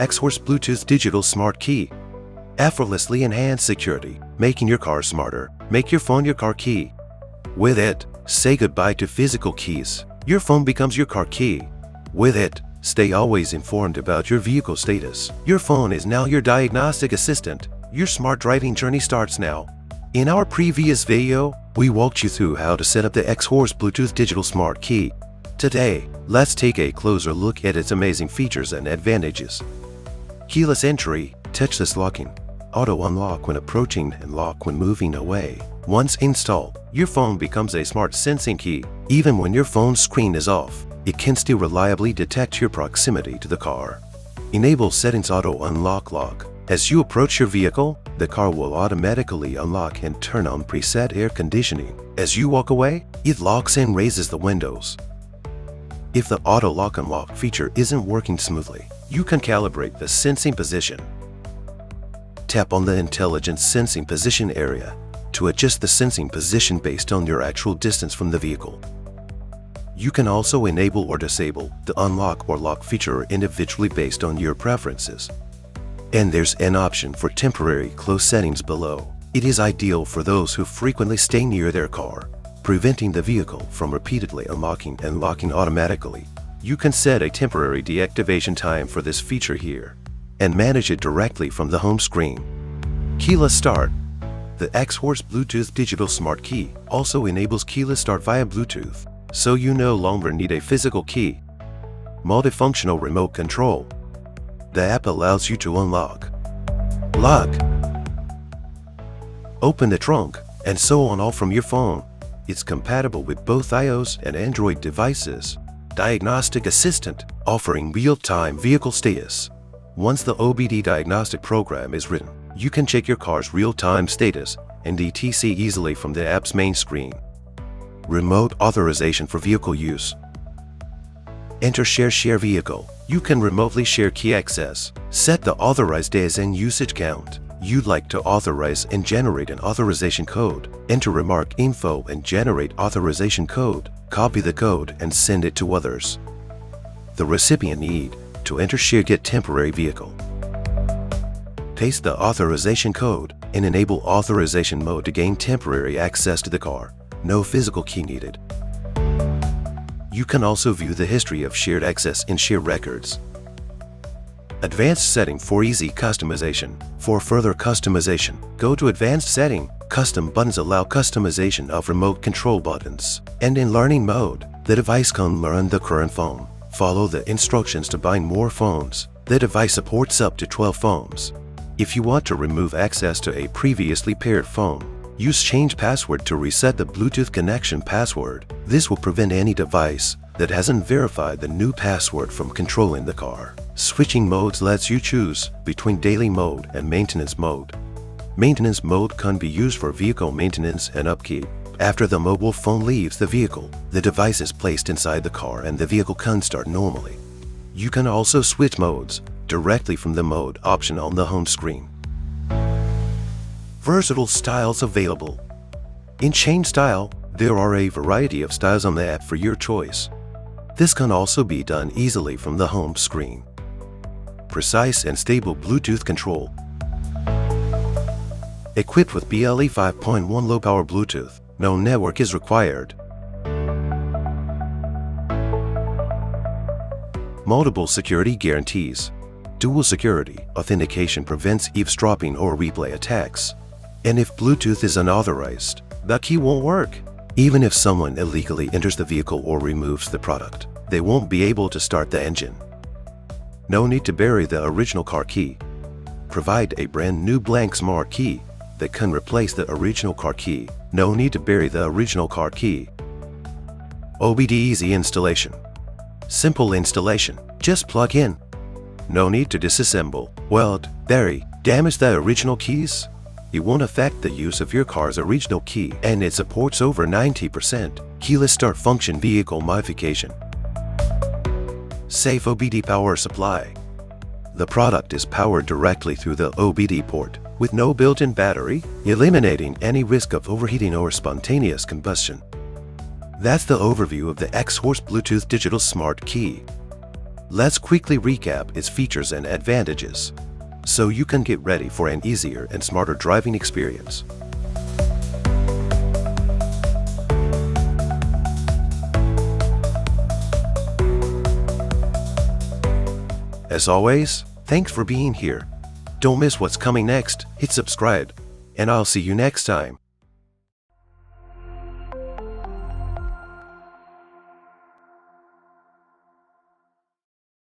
Xhorse Bluetooth Digital Smart Key. Effortlessly enhance security, making your car smarter. Make your phone your car key. With it, say goodbye to physical keys. Your phone becomes your car key. With it, stay always informed about your vehicle status. Your phone is now your diagnostic assistant. Your smart driving journey starts now. In our previous video, we walked you through how to set up the Xhorse Bluetooth Digital Smart Key. Today, let's take a closer look at its amazing features and advantages. Keyless entry, touchless locking, auto unlock when approaching and lock when moving away. Once installed, your phone becomes a smart sensing key. Even when your phone's screen is off, it can still reliably detect your proximity to the car. Enable settings auto unlock lock. As you approach your vehicle, the car will automatically unlock and turn on preset air conditioning. As you walk away, it locks and raises the windows. If the auto lock unlock feature isn't working smoothly, you can calibrate the sensing position. Tap on the intelligent sensing position area to adjust the sensing position based on your actual distance from the vehicle. You can also enable or disable the unlock or lock feature individually based on your preferences. And there's an option for temporary close settings below. It is ideal for those who frequently stay near their car, preventing the vehicle from repeatedly unlocking and locking automatically. You can set a temporary deactivation time for this feature here and manage it directly from the home screen. Keyless start. The Xhorse Bluetooth Digital Smart Key also enables keyless start via Bluetooth, so you no longer need a physical key. Multifunctional remote control. The app allows you to unlock, lock, open the trunk, and so on, all from your phone. It's compatible with both iOS and Android devices. Diagnostic Assistant, offering real-time vehicle status. Once the OBD diagnostic program is written, you can check your car's real-time status and etc. easily from the app's main screen. Remote authorization for vehicle use. Enter share vehicle. You can remotely share key access. Set the authorized days and usage count. You'd like to authorize and generate an authorization code. Enter remark info and generate authorization code. Copy the code and send it to others. The recipient need to enter share get temporary vehicle. Paste the authorization code and enable authorization mode to gain temporary access to the car. No physical key needed. You can also view the history of shared access in share records. Advanced setting for easy customization. For further customization, go to Advanced Setting. Custom buttons allow customization of remote control buttons. And in learning mode, the device can learn the current phone. Follow the instructions to bind more phones. The device supports up to 12 phones. If you want to remove access to a previously paired phone, use change password to reset the Bluetooth connection password. This will prevent any device that hasn't verified the new password from controlling the car. Switching modes lets you choose between daily mode and maintenance mode. Maintenance mode can be used for vehicle maintenance and upkeep. After the mobile phone leaves the vehicle, the device is placed inside the car and the vehicle can start normally. You can also switch modes directly from the mode option on the home screen. Versatile styles available. In chain style, there are a variety of styles on the app for your choice. This can also be done easily from the home screen. Precise and stable Bluetooth control. Equipped with BLE 5.1 low-power Bluetooth, no network is required. Multiple security guarantees. Dual security authentication prevents eavesdropping or replay attacks. And if Bluetooth is unauthorized, the key won't work. Even if someone illegally enters the vehicle or removes the product, they won't be able to start the engine. No need to bury the original car key. Provide a brand new blank smart key that can replace the original car key. No need to bury the original car key. OBD easy installation. Simple installation. Just plug in. No need to disassemble, weld, bury, damage the original keys. It won't affect the use of your car's original key, and it supports over 90% keyless start function vehicle modification. Safe OBD power supply. The product is powered directly through the OBD port with no built-in battery, eliminating any risk of overheating or spontaneous combustion. That's the overview of the Xhorse Bluetooth Digital Smart Key. Let's quickly recap its features and advantages, so you can get ready for an easier and smarter driving experience. As always, thanks for being here. Don't miss what's coming next, hit subscribe, and I'll see you next time.